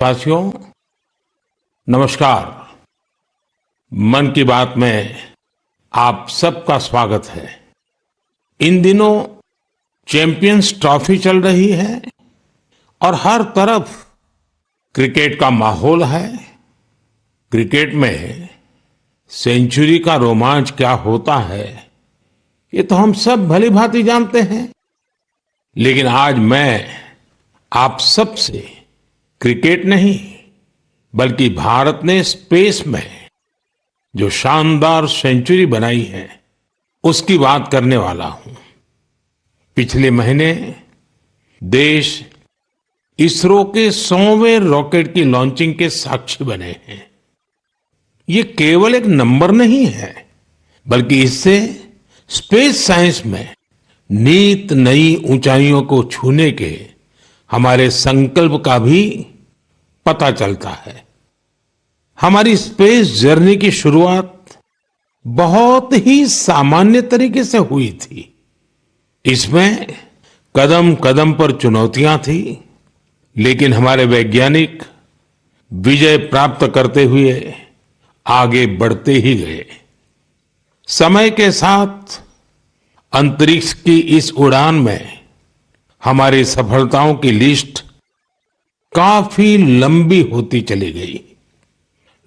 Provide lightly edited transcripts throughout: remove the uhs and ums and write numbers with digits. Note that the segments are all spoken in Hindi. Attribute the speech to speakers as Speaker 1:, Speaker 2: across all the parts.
Speaker 1: साथियों, नमस्कार। मन की बात में आप सबका स्वागत है। इन दिनों चैंपियंस ट्रॉफी चल रही है और हर तरफ क्रिकेट का माहौल है। क्रिकेट में सेंचुरी का रोमांच क्या होता है, ये तो हम सब भली भांति जानते हैं। लेकिन आज मैं आप सबसे क्रिकेट नहीं बल्कि भारत ने स्पेस में जो शानदार सेंचुरी बनाई है उसकी बात करने वाला हूं। पिछले महीने देश इसरो के 100वें रॉकेट की लॉन्चिंग के साक्षी बने हैं। ये केवल एक नंबर नहीं है, बल्कि इससे स्पेस साइंस में नित नई ऊंचाइयों को छूने के हमारे संकल्प का भी पता चलता है। हमारी स्पेस जर्नी की शुरुआत बहुत ही सामान्य तरीके से हुई थी। इसमें कदम कदम पर चुनौतियां थी, लेकिन हमारे वैज्ञानिक विजय प्राप्त करते हुए आगे बढ़ते ही गए। समय के साथ अंतरिक्ष की इस उड़ान में हमारी सफलताओं की लिस्ट काफी लंबी होती चली गई।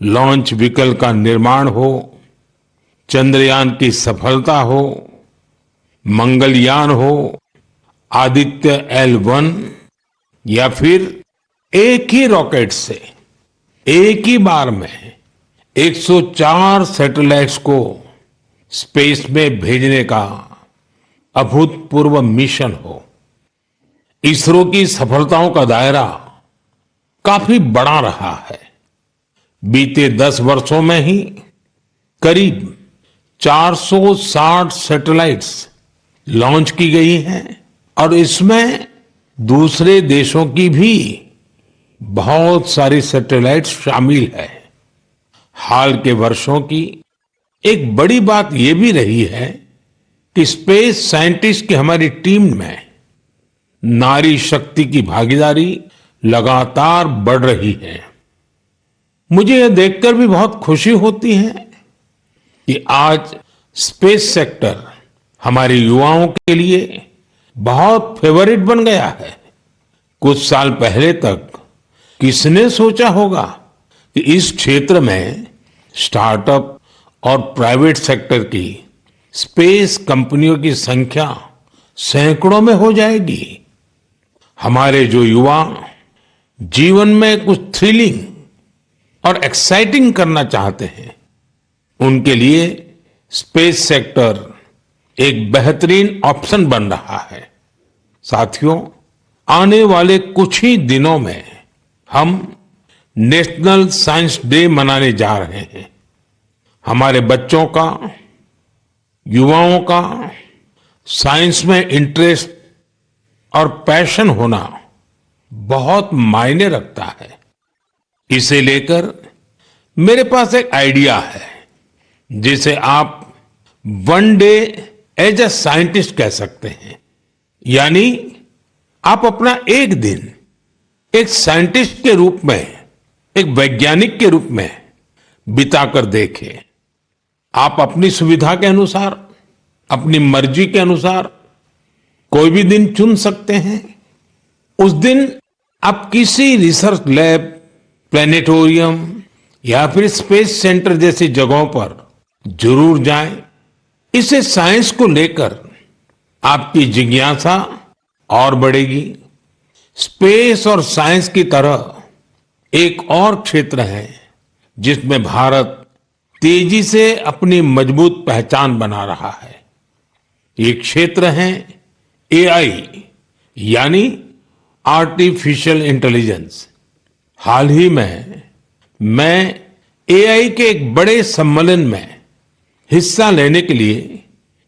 Speaker 1: लॉन्च व्हीकल का निर्माण हो, चंद्रयान की सफलता हो, मंगलयान हो, आदित्य L1 या फिर एक ही रॉकेट से एक ही बार में 104 सैटेलाइट्स को स्पेस में भेजने का अभूतपूर्व मिशन हो। इसरो की सफलताओं का दायरा काफी बड़ा रहा है। बीते 10 वर्षों में ही करीब 460 सैटेलाइट्स लॉन्च की गई हैं और इसमें दूसरे देशों की भी बहुत सारी सैटेलाइट्स शामिल है। हाल के वर्षों की एक बड़ी बात यह भी रही है कि स्पेस साइंटिस्ट की हमारी टीम में नारी शक्ति की भागीदारी लगातार बढ़ रही है। मुझे यह देखकर भी बहुत खुशी होती है कि आज स्पेस सेक्टर हमारे युवाओं के लिए बहुत फेवरेट बन गया है। कुछ साल पहले तक किसने सोचा होगा कि इस क्षेत्र में स्टार्टअप और प्राइवेट सेक्टर की स्पेस कंपनियों की संख्या सैकड़ों में हो जाएगी। हमारे जो युवा जीवन में कुछ थ्रिलिंग और एक्साइटिंग करना चाहते हैं, उनके लिए स्पेस सेक्टर एक बेहतरीन ऑप्शन बन रहा है। साथियों, आने वाले कुछ ही दिनों में हम नेशनल साइंस डे मनाने जा रहे हैं। हमारे बच्चों का, युवाओं का साइंस में इंटरेस्ट और पैशन होना बहुत मायने रखता है। इसे लेकर मेरे पास एक आइडिया है, जिसे आप one day as a scientist कह सकते हैं। यानी आप अपना एक दिन एक साइंटिस्ट के रूप में, एक वैज्ञानिक के रूप में बिताकर देखें। आप अपनी सुविधा के अनुसार, अपनी मर्जी के अनुसार कोई भी दिन चुन सकते हैं। उस दिन आप किसी रिसर्च लैब, प्लेनेटोरियम या फिर स्पेस सेंटर जैसी जगहों पर जरूर जाएं। इससे साइंस को लेकर आपकी जिज्ञासा और बढ़ेगी। स्पेस और साइंस की तरह एक और क्षेत्र है जिसमें भारत तेजी से अपनी मजबूत पहचान बना रहा है। ये क्षेत्र है AI, यानी आर्टिफिशियल इंटेलिजेंस। हाल ही में मैं AI के एक बड़े सम्मेलन में हिस्सा लेने के लिए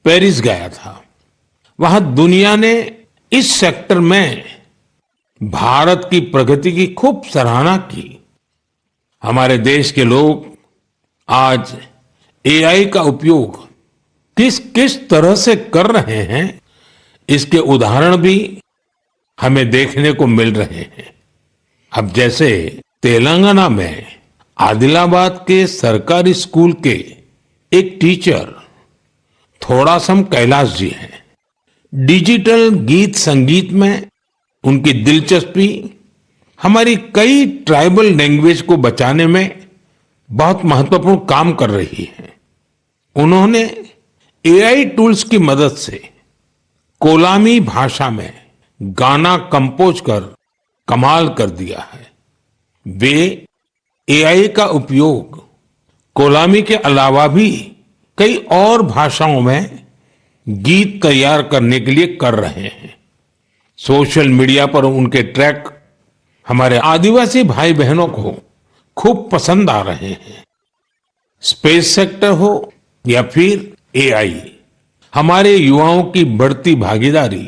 Speaker 1: पेरिस गया था। वहां दुनिया ने इस सेक्टर में भारत की प्रगति की खूब सराहना की। हमारे देश के लोग आज AI का उपयोग किस किस तरह से कर रहे हैं, इसके उदाहरण भी हमें देखने को मिल रहे हैं। अब जैसे तेलंगाना में आदिलाबाद के सरकारी स्कूल के एक टीचर थोड़ासम कैलाश जी हैं। डिजिटल गीत संगीत में उनकी दिलचस्पी हमारी कई ट्राइबल लैंग्वेज को बचाने में बहुत महत्वपूर्ण काम कर रही है। उन्होंने एआई टूल्स की मदद से कोलामी भाषा में गाना कंपोज कर कमाल कर दिया है। वे एआई का उपयोग कोलामी के अलावा भी कई और भाषाओं में गीत तैयार करने के लिए कर रहे हैं। सोशल मीडिया पर उनके ट्रैक हमारे आदिवासी भाई बहनों को खूब पसंद आ रहे हैं। स्पेस सेक्टर हो या फिर एआई, हमारे युवाओं की बढ़ती भागीदारी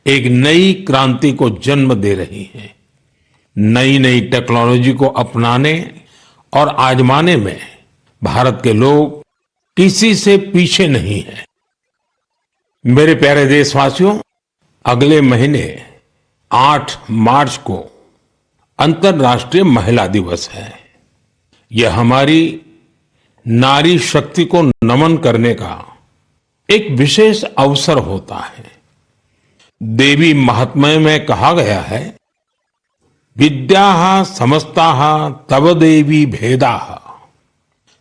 Speaker 1: एक नई क्रांति को जन्म दे रही है। नई नई टेक्नोलॉजी को अपनाने और आजमाने में भारत के लोग किसी से पीछे नहीं हैं। मेरे प्यारे देशवासियों, अगले महीने 8 मार्च को अंतर्राष्ट्रीय महिला दिवस है। यह हमारी नारी शक्ति को नमन करने का एक विशेष अवसर होता है। देवी महात्म्य में कहा गया है, विद्याः समस्ताः तव देवी भेदाः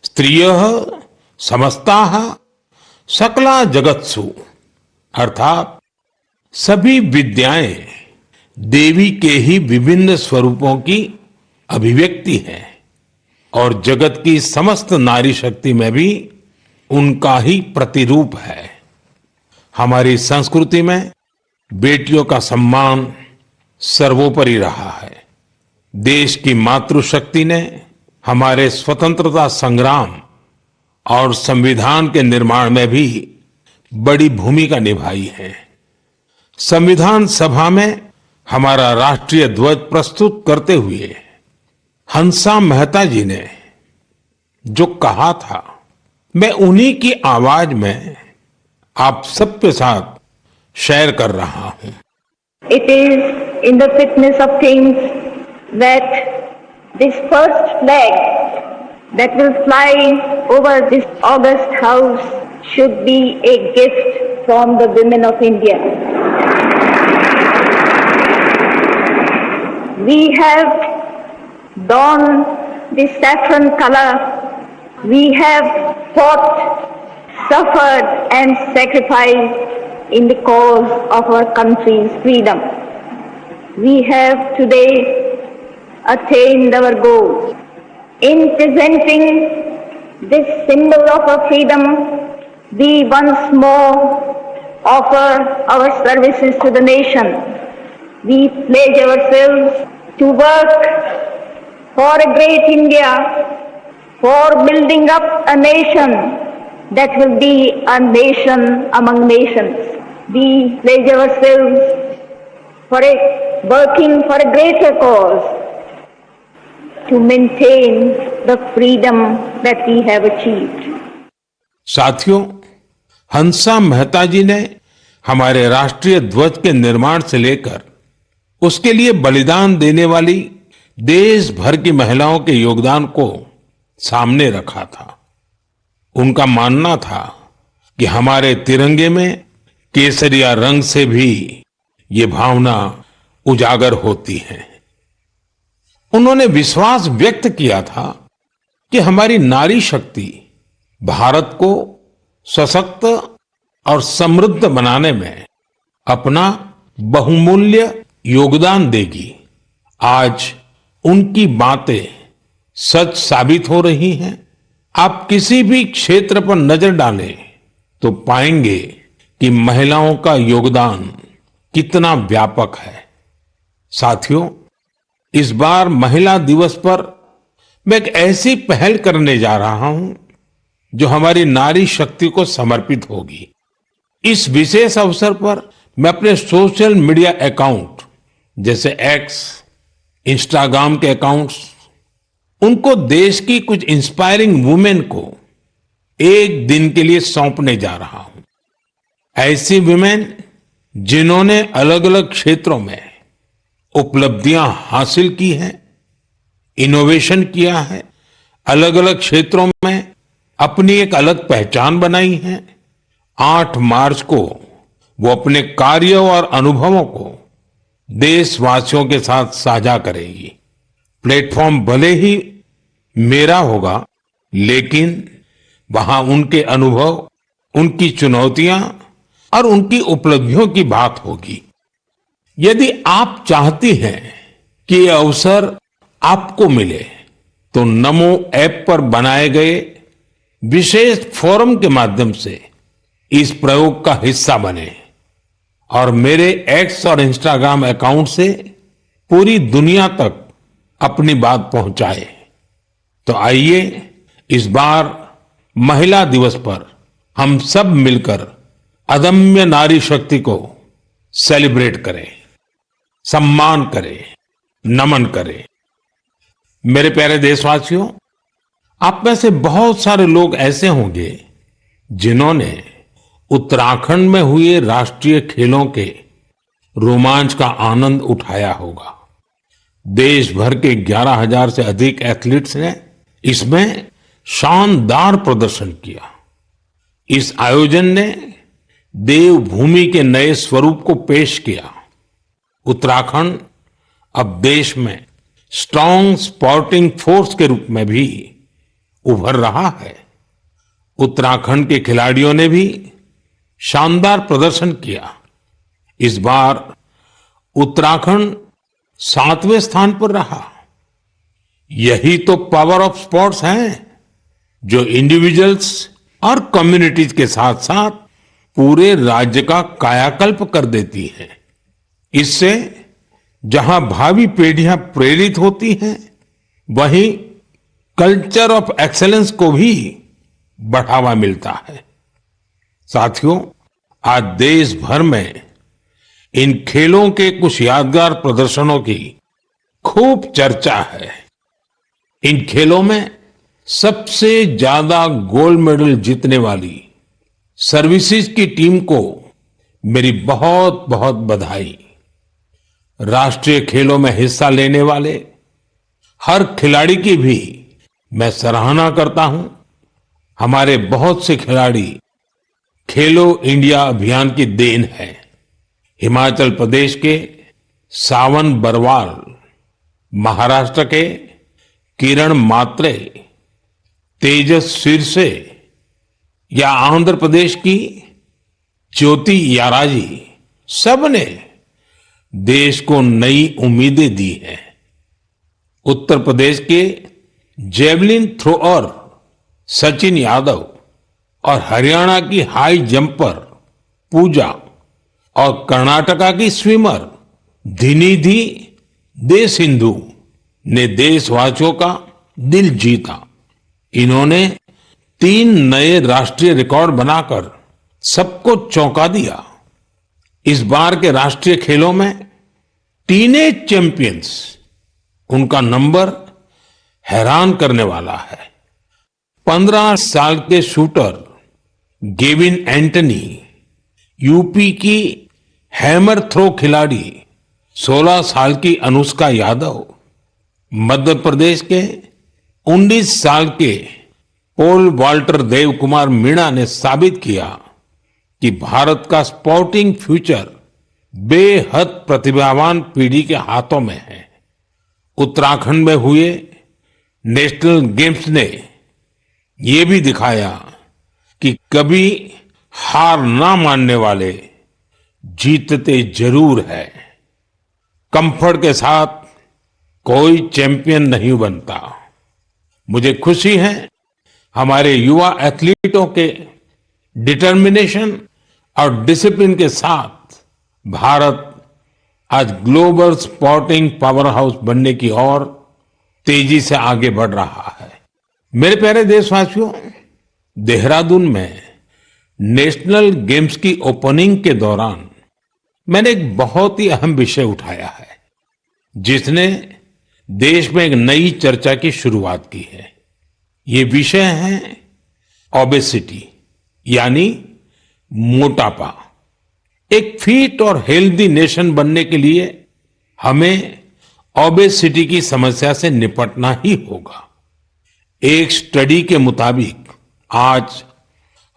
Speaker 1: स्त्रियः समस्ताः सकला जगत्सु, अर्थात सभी विद्याएं देवी के ही विभिन्न स्वरूपों की अभिव्यक्ति है और जगत की समस्त नारी शक्ति में भी उनका ही प्रतिरूप है। हमारी संस्कृति में बेटियों का सम्मान सर्वोपरि रहा है। देश की मातृशक्ति ने हमारे स्वतंत्रता संग्राम और संविधान के निर्माण में भी बड़ी भूमिका निभाई है। संविधान सभा में हमारा राष्ट्रीय ध्वज प्रस्तुत करते हुए हंसा मेहता जी ने जो कहा था, मैं उन्हीं की आवाज में आप सबके साथ शेयर कर रहा हूं।
Speaker 2: It is in the fitness of things that this first flag that will fly over this august house should be a gift from the women of India. We have donned the saffron color. We have fought, suffered and sacrificed in the cause of our country's freedom. We have today attained our goal. In presenting this symbol of our freedom, we once more offer our services to the nation. We pledge ourselves to work for a great India, for building up a nation that will be a nation among nations. We pledge ourselves for working for a greater cause to maintain the freedom that we have achieved.
Speaker 1: साथियों, हंसा मेहता जी ने हमारे राष्ट्रीय ध्वज के निर्माण से लेकर उसके लिए बलिदान देने वाली देश भर की महिलाओं के योगदान को सामने रखा था। उनका मानना था कि हमारे तिरंगे में केसरिया रंग से भी ये भावना उजागर होती है। उन्होंने विश्वास व्यक्त किया था कि हमारी नारी शक्ति भारत को सशक्त और समृद्ध बनाने में अपना बहुमूल्य योगदान देगी। आज उनकी बातें सच साबित हो रही हैं। आप किसी भी क्षेत्र पर नजर डालें तो पाएंगे कि महिलाओं का योगदान कितना व्यापक है। साथियों, इस बार महिला दिवस पर मैं एक ऐसी पहल करने जा रहा हूं जो हमारी नारी शक्ति को समर्पित होगी। इस विशेष अवसर पर मैं अपने सोशल मीडिया अकाउंट जैसे एक्स, इंस्टाग्राम के अकाउंट्स, उनको देश की कुछ इंस्पायरिंग वुमेन को एक दिन के लिए सौंपने जा रहा हूं। ऐसी वुमेन जिन्होंने अलग अलग क्षेत्रों में उपलब्धियां हासिल की हैं, इनोवेशन किया है, अलग अलग क्षेत्रों में अपनी एक अलग पहचान बनाई है। 8 मार्च को वो अपने कार्य और अनुभवों को देशवासियों के साथ साझा करेंगी। प्लेटफॉर्म भले ही मेरा होगा, लेकिन वहां उनके अनुभव, उनकी चुनौतियां और उनकी उपलब्धियों की बात होगी। यदि आप चाहती हैं कि ये अवसर आपको मिले, तो नमो ऐप पर बनाए गए विशेष फोरम के माध्यम से इस प्रयोग का हिस्सा बने और मेरे एक्स और इंस्टाग्राम अकाउंट से पूरी दुनिया तक अपनी बात पहुंचाए। तो आइए इस बार महिला दिवस पर हम सब मिलकर अदम्य नारी शक्ति को सेलिब्रेट करें, सम्मान करें, नमन करें। मेरे प्यारे देशवासियों, आप में से बहुत सारे लोग ऐसे होंगे जिन्होंने उत्तराखंड में हुए राष्ट्रीय खेलों के रोमांच का आनंद उठाया होगा। देश भर के 11,000 से अधिक एथलीट्स ने इसमें शानदार प्रदर्शन किया। इस आयोजन ने देवभूमि के नए स्वरूप को पेश किया। उत्तराखंड अब देश में स्ट्रांग स्पोर्टिंग फोर्स के रूप में भी उभर रहा है। उत्तराखंड के खिलाड़ियों ने भी शानदार प्रदर्शन किया। इस बार उत्तराखंड 7वें स्थान पर रहा। यही तो पावर ऑफ स्पोर्ट्स है, जो इंडिविजुअल्स और कम्युनिटीज के साथ साथ पूरे राज्य का कायाकल्प कर देती है। इससे जहां भावी पीढ़ियां प्रेरित होती हैं, वहीं कल्चर ऑफ एक्सेलेंस को भी बढ़ावा मिलता है। साथियों, आज देश भर में इन खेलों के कुछ यादगार प्रदर्शनों की खूब चर्चा है। इन खेलों में सबसे ज्यादा गोल्ड मेडल जीतने वाली सर्विसेज की टीम को मेरी बहुत बहुत बधाई। राष्ट्रीय खेलों में हिस्सा लेने वाले हर खिलाड़ी की भी मैं सराहना करता हूं। हमारे बहुत से खिलाड़ी खेलो इंडिया अभियान की देन है। हिमाचल प्रदेश के सावन बरवाल, महाराष्ट्र के किरण मात्रे, तेजस सिरसे या आंध्र प्रदेश की ज्योति याराजी, सबने देश को नई उम्मीदें दी हैं। उत्तर प्रदेश के जेवलिन थ्रोअर सचिन यादव और हरियाणा की हाई जंपर पूजा और कर्नाटका की स्विमर धिनिधि दे सिंधु ने देशवासियों का दिल जीता। इन्होंने 3 नए राष्ट्रीय रिकॉर्ड बनाकर सबको चौंका दिया। इस बार के राष्ट्रीय खेलों में टीनेज चैंपियंस, उनका नंबर हैरान करने वाला है। 15 साल के शूटर गेविन एंटनी, यूपी की हैमर थ्रो खिलाड़ी 16 साल की अनुष्का यादव, मध्य प्रदेश के 19 साल के पोल वाल्टर देव कुमार मीणा ने साबित किया कि भारत का स्पोर्टिंग फ्यूचर बेहद प्रतिभावान पीढ़ी के हाथों में है। उत्तराखंड में हुए नेशनल गेम्स ने ये भी दिखाया कि कभी हार ना मानने वाले जीतते जरूर है। कंफर्ट के साथ कोई चैंपियन नहीं बनता। मुझे खुशी है हमारे युवा एथलीटों के डिटर्मिनेशन और डिसिप्लिन के साथ भारत आज ग्लोबल स्पोर्टिंग पावर हाउस बनने की ओर तेजी से आगे बढ़ रहा है। मेरे प्यारे देशवासियों, देहरादून में नेशनल गेम्स की ओपनिंग के दौरान मैंने एक बहुत ही अहम विषय उठाया है, जिसने देश में एक नई चर्चा की शुरुआत की है। ये विषय है ओबेसिटी, यानी मोटापा। एक फिट और हेल्दी नेशन बनने के लिए हमें ओबेसिटी की समस्या से निपटना ही होगा। एक स्टडी के मुताबिक आज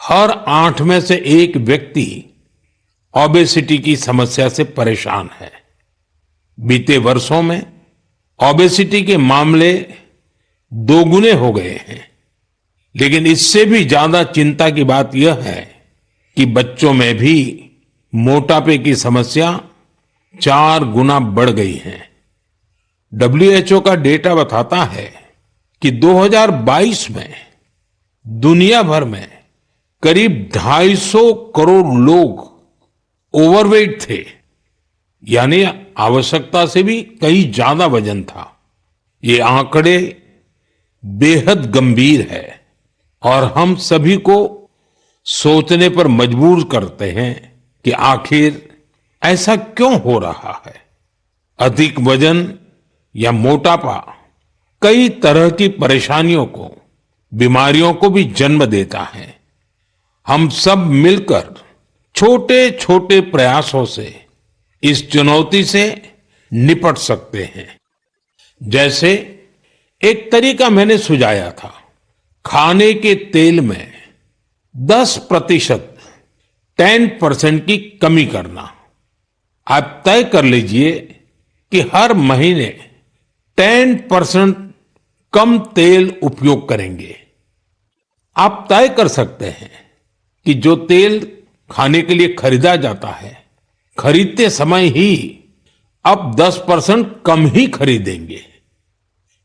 Speaker 1: हर 8 में से एक व्यक्ति ओबेसिटी की समस्या से परेशान है। बीते वर्षों में ओबेसिटी के मामले दोगुने हो गए हैं, लेकिन इससे भी ज्यादा चिंता की बात यह है कि बच्चों में भी मोटापे की समस्या 4 गुना बढ़ गई है। WHO का डेटा बताता है कि 2022 में दुनिया भर में करीब 250 करोड़ लोग ओवरवेट थे, यानी आवश्यकता से भी कहीं ज्यादा वजन था। ये आंकड़े बेहद गंभीर है और हम सभी को सोचने पर मजबूर करते हैं कि आखिर ऐसा क्यों हो रहा है। अधिक वजन या मोटापा कई तरह की परेशानियों को, बीमारियों को भी जन्म देता है। हम सब मिलकर छोटे छोटे प्रयासों से इस चुनौती से निपट सकते हैं। जैसे एक तरीका मैंने सुझाया था, खाने के तेल में 10% 10% की कमी करना। आप तय कर लीजिए कि हर महीने 10% कम तेल उपयोग करेंगे। आप तय कर सकते हैं कि जो तेल खाने के लिए खरीदा जाता है, खरीदते समय ही अब 10% कम ही खरीदेंगे।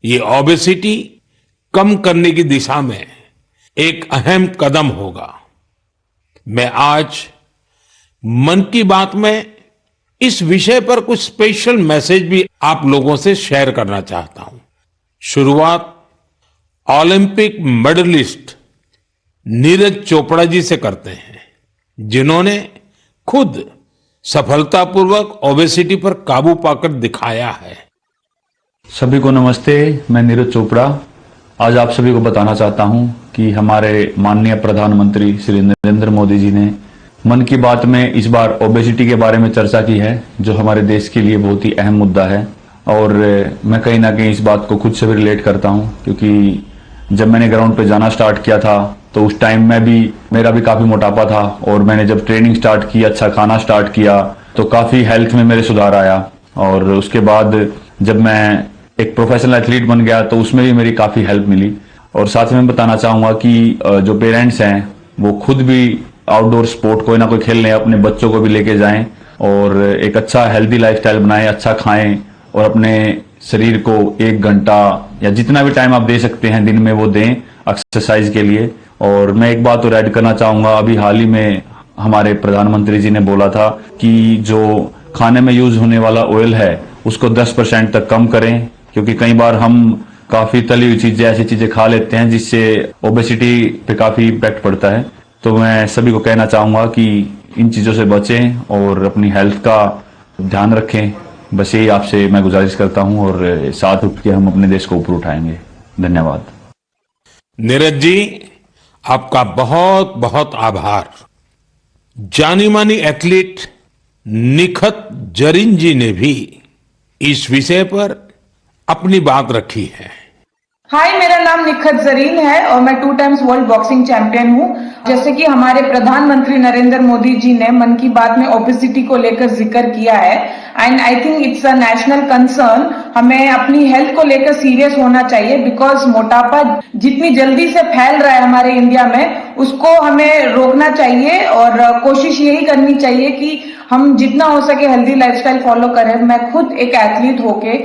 Speaker 1: ये ओबेसिटी कम करने की दिशा में एक अहम कदम होगा। मैं आज मन की बात में इस विषय पर कुछ स्पेशल मैसेज भी आप लोगों से शेयर करना चाहता हूं। शुरुआत ओलंपिक मेडलिस्ट नीरज चोपड़ा जी से करते हैं, जिन्होंने खुद सफलतापूर्वक ओबेसिटी पर काबू पाकर दिखाया है।
Speaker 3: सभी को नमस्ते, मैं नीरज चोपड़ा आज आप सभी को बताना चाहता हूं कि हमारे माननीय प्रधानमंत्री श्री नरेंद्र मोदी जी ने मन की बात में इस बार ओबेसिटी के बारे में चर्चा की है, जो हमारे देश के लिए बहुत ही अहम मुद्दा है। और मैं कहीं ना कहीं इस बात को खुद से भी रिलेट करता हूं, क्योंकि जब मैंने ग्राउंड पे जाना स्टार्ट किया था तो उस टाइम में भी मेरा भी काफी मोटापा था, और मैंने जब ट्रेनिंग स्टार्ट की, अच्छा खाना स्टार्ट किया, तो काफी हेल्थ में मेरे सुधार आया। और उसके बाद जब मैं एक प्रोफेशनल एथलीट बन गया तो उसमें भी मेरी काफी हेल्प मिली। और साथ में बताना चाहूंगा कि जो पेरेंट्स हैं वो खुद भी आउटडोर स्पोर्ट कोई ना कोई खेल लें, अपने बच्चों को भी लेके जाएं और एक अच्छा हेल्दी लाइफस्टाइल बनाएं, अच्छा खाएं और अपने शरीर को 1 घंटा या जितना भी टाइम आप दे सकते हैं दिन में वो दें एक्सरसाइज के लिए। और मैं एक बात और ऐड करना चाहूंगा, अभी हाल ही में हमारे प्रधानमंत्री जी ने बोला था कि जो खाने में यूज होने वाला ऑयल है उसको 10% तक कम करें, क्योंकि कई बार हम काफी तली हुई चीजें, ऐसी चीजें खा लेते हैं जिससे ओबेसिटी पे काफी इम्पैक्ट पड़ता है। तो मैं सभी को कहना चाहूंगा कि इन चीजों से बचें और अपनी हेल्थ का ध्यान रखें। बस यही आपसे मैं गुजारिश करता हूं और साथ उठ के हम अपने देश को ऊपर उठाएंगे। धन्यवाद।
Speaker 1: नीरज जी, आपका बहुत बहुत आभार। जानी मानी एथलीट निखत जरीन जी ने भी इस विषय पर अपनी बात रखी है।
Speaker 4: हाय, मेरा नाम निखत जरीन है और मैं 2 टाइम्स वर्ल्ड बॉक्सिंग चैंपियन हूँ। जैसे कि हमारे प्रधानमंत्री नरेंद्र मोदी जी ने मन की बात में ओबेसिटी को लेकर जिक्र किया है, and I think it's a national concern. हमें अपनी हेल्थ को लेकर सीरियस होना चाहिए, बिकॉज मोटापा जितनी जल्दी से फैल रहा है हमारे इंडिया में, उसको हमें रोकना चाहिए और कोशिश यही करनी चाहिए कि हम जितना हो सके हेल्दी लाइफस्टाइल फॉलो करें। मैं खुद एक एथलीट होके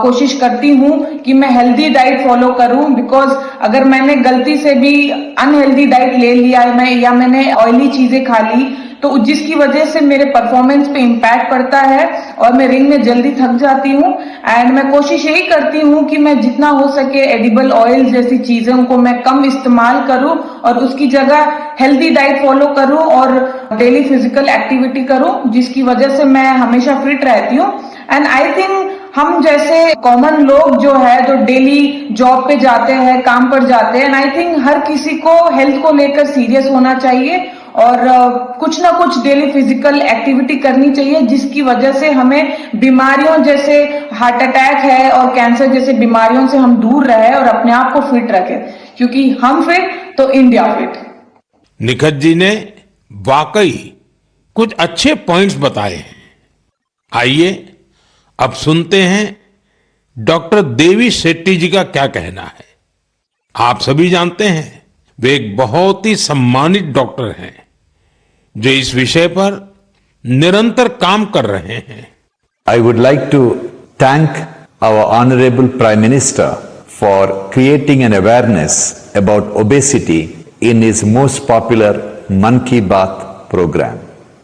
Speaker 4: कोशिश करती हूँ कि मैं हेल्दी डाइट फॉलो करूँ, बिकॉज अगर मैंने गलती से भी अनहेल्दी डाइट ले लिया या मैंने ऑयली चीजें खा ली, तो जिसकी वजह से मेरे परफॉर्मेंस पे इम्पैक्ट पड़ता है और मैं रिंग में जल्दी थक जाती हूँ। एंड मैं कोशिश यही करती हूँ कि मैं जितना हो सके एडिबल ऑयल जैसी चीजों को मैं कम इस्तेमाल करूँ और उसकी जगह हेल्दी डाइट फॉलो करूँ और डेली फिजिकल एक्टिविटी करूँ, जिसकी वजह से मैं हमेशा फिट रहती हूँ। एंड आई थिंक हम जैसे कॉमन लोग जो है जो डेली जॉब पे जाते हैं, काम पर जाते हैं, एंड आई थिंक हर किसी को हेल्थ को लेकर सीरियस होना चाहिए और कुछ ना कुछ डेली फिजिकल एक्टिविटी करनी चाहिए, जिसकी वजह से हमें बीमारियों जैसे हार्ट अटैक है और कैंसर जैसे बीमारियों से हम दूर रहे और अपने आप को फिट रखें, क्योंकि हम फिट तो इंडिया फिट।
Speaker 1: निखत जी ने वाकई कुछ अच्छे पॉइंट्स बताए हैं। आइए अब सुनते हैं डॉक्टर देवी शेट्टी जी का क्या कहना है। आप सभी जानते हैं वे एक बहुत ही सम्मानित डॉक्टर हैं जो इस विषय पर निरंतर काम कर रहे हैं।
Speaker 5: I would like to thank our Honorable Prime Minister for creating an awareness about obesity in his most popular Mann Ki Baat program.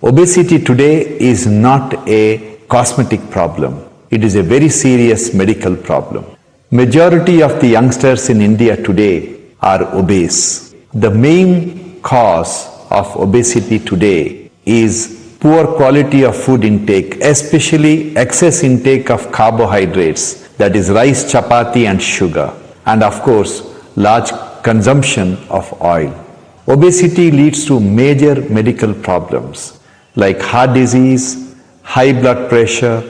Speaker 5: Obesity today is not a cosmetic problem. It is a very serious medical problem. Majority of the youngsters in India today are obese. The main cause of obesity today is poor quality of food intake, especially excess intake of carbohydrates, that is rice, chapati and sugar, and of course large consumption of oil. Obesity leads to major medical problems like heart disease, high blood pressure,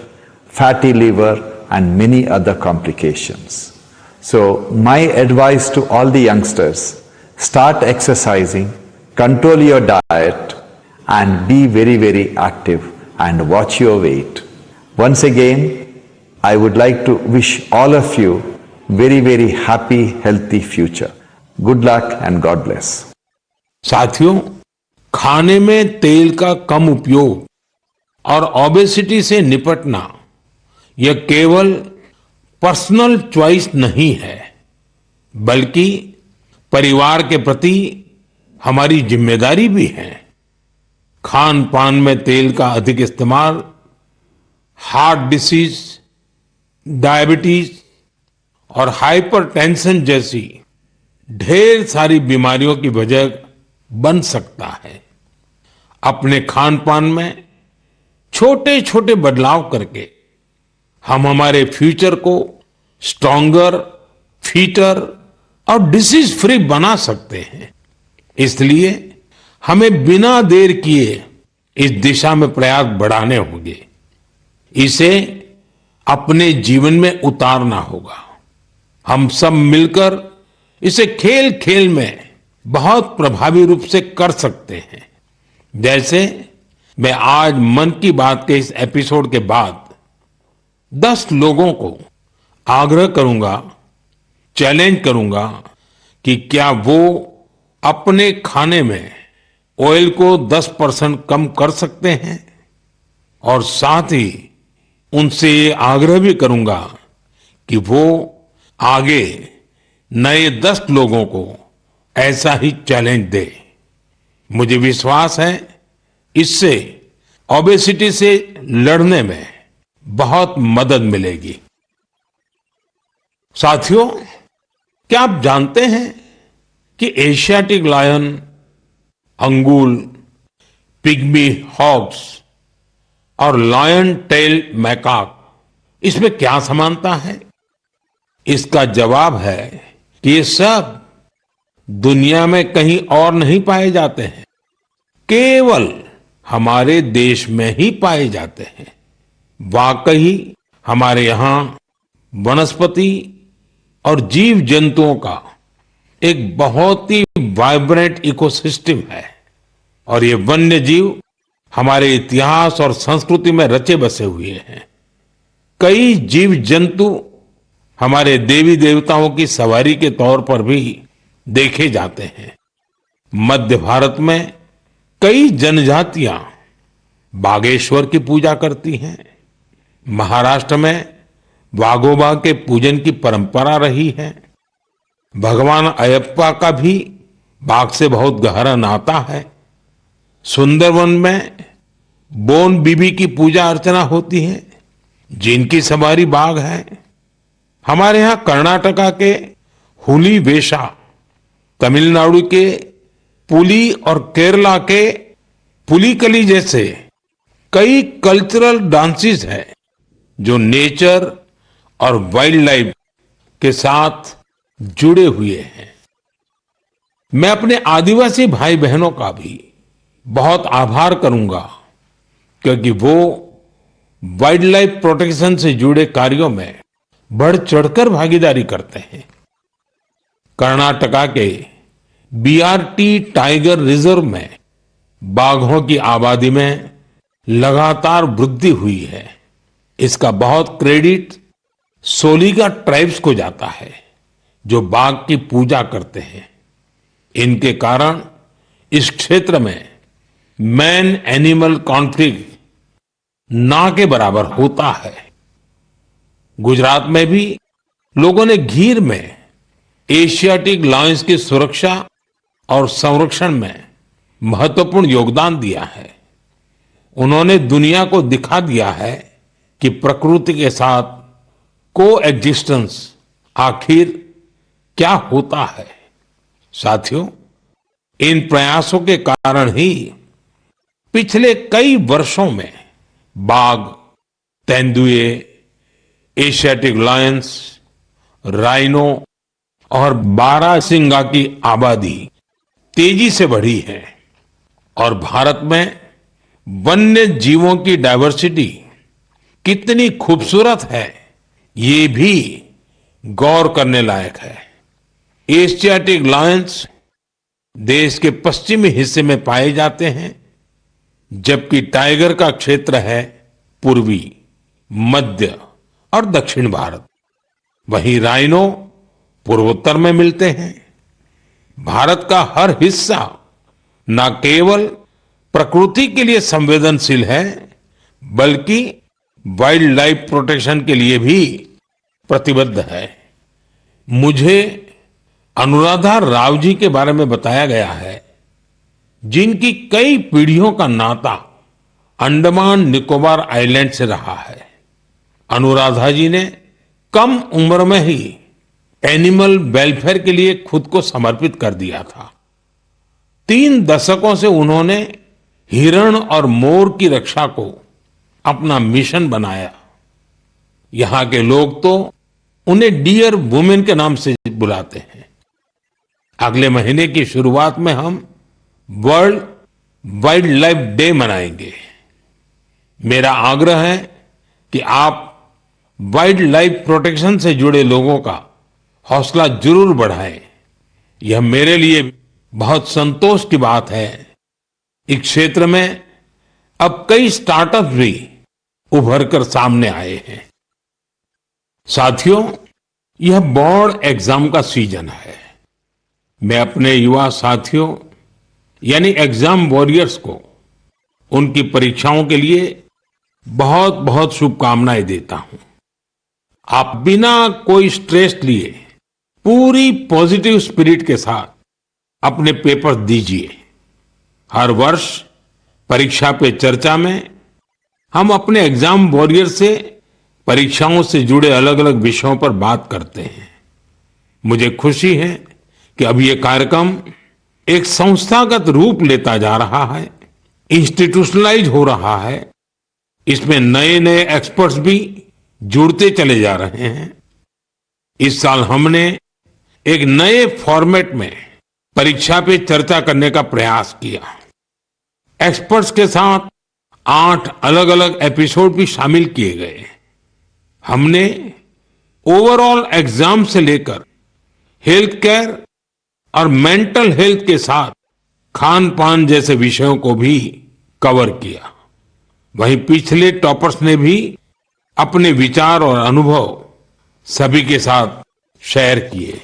Speaker 5: fatty liver and many other complications. So my advice to all the youngsters, start exercising, control your diet and be very, very active and watch your weight. Once again, I would like to wish all of you very, very happy, healthy future. Good luck and God bless.
Speaker 1: साथियों, खाने में तेल का कम उपयोग और ओबेसिटी से निपटना यह केवल पर्सनल चॉइस नहीं है, बल्कि परिवार के प्रति हमारी जिम्मेदारी भी है। खान पान में तेल का अधिक इस्तेमाल हार्ट डिसीज, डायबिटीज और हाइपरटेंशन जैसी ढेर सारी बीमारियों की वजह बन सकता है। अपने खान पान में छोटे छोटे बदलाव करके हम हमारे फ्यूचर को स्ट्रॉन्गर, फिटर और डिसीज फ्री बना सकते हैं। इसलिए हमें बिना देर किए इस दिशा में प्रयास बढ़ाने होंगे। इसे अपने जीवन में उतारना होगा। हम सब मिलकर इसे खेल खेल में बहुत प्रभावी रूप से कर सकते हैं। जैसे मैं आज मन की बात के इस एपिसोड के बाद 10 लोगों को आग्रह करूंगा, चैलेंज करूंगा कि क्या वो अपने खाने में ऑयल को 10% कम कर सकते हैं, और साथ ही उनसे ये आग्रह भी करूंगा कि वो आगे नए 10 लोगों को ऐसा ही चैलेंज दे। मुझे विश्वास है इससे ओबेसिटी से लड़ने में बहुत मदद मिलेगी। साथियों, क्या आप जानते हैं कि Asiatic lion, Angul, pygmy hogs और लायन टेल मैकाक, इसमें क्या समानता है? इसका जवाब है कि ये सब दुनिया में कहीं और नहीं पाए जाते हैं, केवल हमारे देश में ही पाए जाते हैं। वाकई हमारे यहाँ वनस्पति और जीव जंतुओं का एक बहुत ही वाइब्रेंट इकोसिस्टम है, और ये वन्य जीव हमारे इतिहास और संस्कृति में रचे बसे हुए हैं। कई जीव जंतु हमारे देवी देवताओं की सवारी के तौर पर भी देखे जाते हैं। मध्य भारत में कई जनजातियां बागेश्वर की पूजा करती हैं। महाराष्ट्र में वाघोबा के पूजन की परंपरा रही है। भगवान अयप्पा का भी बाघ से बहुत गहरा नाता है। सुंदरवन में बोन बीबी की पूजा अर्चना होती है, जिनकी सवारी बाघ है। हमारे यहाँ कर्नाटका के हुली वेशा, तमिलनाडु के पुली और केरला के पुलिकली जैसे कई कल्चरल डांसेस हैं जो नेचर और वाइल्ड लाइफ के साथ जुड़े हुए हैं। मैं अपने आदिवासी भाई बहनों का भी बहुत आभार करूंगा, क्योंकि वो वाइल्ड लाइफ प्रोटेक्शन से जुड़े कार्यों में बढ़ चढ़कर भागीदारी करते हैं। कर्नाटका के बीआरटी टाइगर रिजर्व में बाघों की आबादी में लगातार वृद्धि हुई है। इसका बहुत क्रेडिट सोलिगा ट्राइब्स को जाता है, जो बाघ की पूजा करते हैं। इनके कारण इस क्षेत्र में मैन एनिमल कॉन्फ्लिक्ट ना के बराबर होता है। गुजरात में भी लोगों ने घीर में एशियाटिक लायंस की सुरक्षा और संरक्षण में महत्वपूर्ण योगदान दिया है। उन्होंने दुनिया को दिखा दिया है कि प्रकृति के साथ कोएग्जिस्टेंस आखिर क्या होता है। साथियों, इन प्रयासों के कारण ही पिछले कई वर्षों में बाघ, तेंदुए, एशियाटिक लायंस, राइनो और बारहसिंगा की आबादी तेजी से बढ़ी है और भारत में वन्य जीवों की डायवर्सिटी कितनी खूबसूरत है, ये भी गौर करने लायक है। एशियाटिक लायंस देश के पश्चिमी हिस्से में पाए जाते हैं, जबकि टाइगर का क्षेत्र है पूर्वी, मध्य और दक्षिण भारत। वहीं राइनो पूर्वोत्तर में मिलते हैं। भारत का हर हिस्सा न केवल प्रकृति के लिए संवेदनशील है, बल्कि वाइल्ड लाइफ प्रोटेक्शन के लिए भी प्रतिबद्ध है। मुझे अनुराधा राव जी के बारे में बताया गया है, जिनकी कई पीढ़ियों का नाता अंडमान निकोबार आइलैंड से रहा है। अनुराधा जी ने कम उम्र में ही एनिमल वेलफेयर के लिए खुद को समर्पित कर दिया था। 3 दशकों से उन्होंने हिरण और मोर की रक्षा को अपना मिशन बनाया। यहां के लोग तो उन्हें डियर वुमेन के नाम से बुलाते हैं। अगले महीने की शुरुआत में हम वर्ल्ड वाइल्ड लाइफ डे मनाएंगे। मेरा आग्रह है कि आप वाइल्ड लाइफ प्रोटेक्शन से जुड़े लोगों का हौसला जरूर बढ़ाएं। यह मेरे लिए बहुत संतोष की बात है। इस क्षेत्र में अब कई स्टार्टअप भी उभर कर सामने आए हैं। साथियों, यह बोर्ड एग्जाम का सीजन है। मैं अपने युवा साथियों यानी एग्जाम वॉरियर्स को उनकी परीक्षाओं के लिए बहुत बहुत शुभकामनाएं देता हूं। आप बिना कोई स्ट्रेस लिए पूरी पॉजिटिव स्पिरिट के साथ अपने पेपर दीजिए। हर वर्ष परीक्षा पे चर्चा में हम अपने एग्जाम वॉरियर से परीक्षाओं से जुड़े अलग अलग विषयों पर बात करते हैं। मुझे खुशी है कि अब ये कार्यक्रम एक संस्थागत रूप लेता जा रहा है, इंस्टीट्यूशनलाइज हो रहा है। इसमें नए नए एक्सपर्ट्स भी जुड़ते चले जा रहे हैं। इस साल हमने एक नए फॉर्मेट में परीक्षा पे चर्चा करने का प्रयास किया। एक्सपर्ट्स के साथ 8 अलग अलग एपिसोड भी शामिल किए गए। हमने ओवरऑल एग्जाम से लेकर हेल्थ केयर और मेंटल हेल्थ के साथ खान पान जैसे विषयों को भी कवर किया। वहीं पिछले टॉपर्स ने भी अपने विचार और अनुभव सभी के साथ शेयर किए।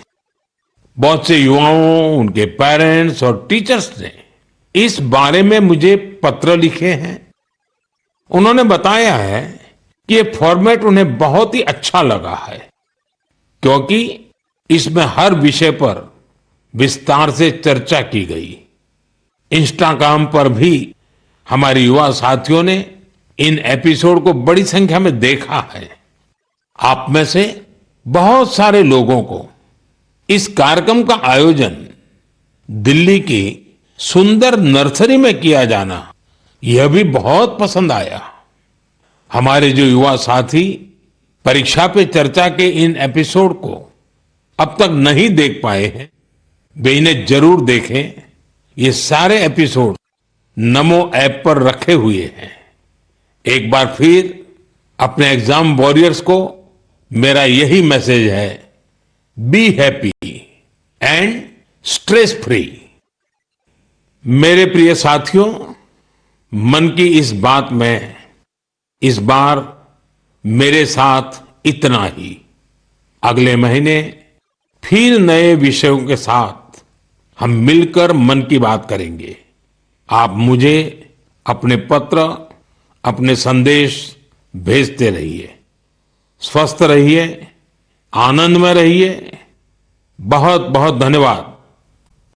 Speaker 1: बहुत से युवाओं, उनके पेरेंट्स और टीचर्स ने इस बारे में मुझे पत्र लिखे हैं। उन्होंने बताया है कि ये फॉर्मेट उन्हें बहुत ही अच्छा लगा है, क्योंकि इसमें हर विषय पर विस्तार से चर्चा की गई। इंस्टाग्राम पर भी हमारे युवा साथियों ने इन एपिसोड को बड़ी संख्या में देखा है। आप में से बहुत सारे लोगों को इस कार्यक्रम का आयोजन दिल्ली की सुंदर नर्सरी में किया जाना यह भी बहुत पसंद आया। हमारे जो युवा साथी परीक्षा पे चर्चा के इन एपिसोड को अब तक नहीं देख पाए हैं, वे इन्हें जरूर देखें। ये सारे एपिसोड नमो ऐप पर रखे हुए हैं। एक बार फिर अपने एग्जाम वॉरियर्स को मेरा यही मैसेज है, be happy and stress free. मेरे प्रिय साथियों, मन की इस बात में इस बार मेरे साथ इतना ही। अगले महीने फिर नए विषयों के साथ हम मिलकर मन की बात करेंगे। आप मुझे अपने पत्र, अपने संदेश भेजते रहिए। स्वस्थ रहिए, आनंद में रहिए। बहुत बहुत धन्यवाद।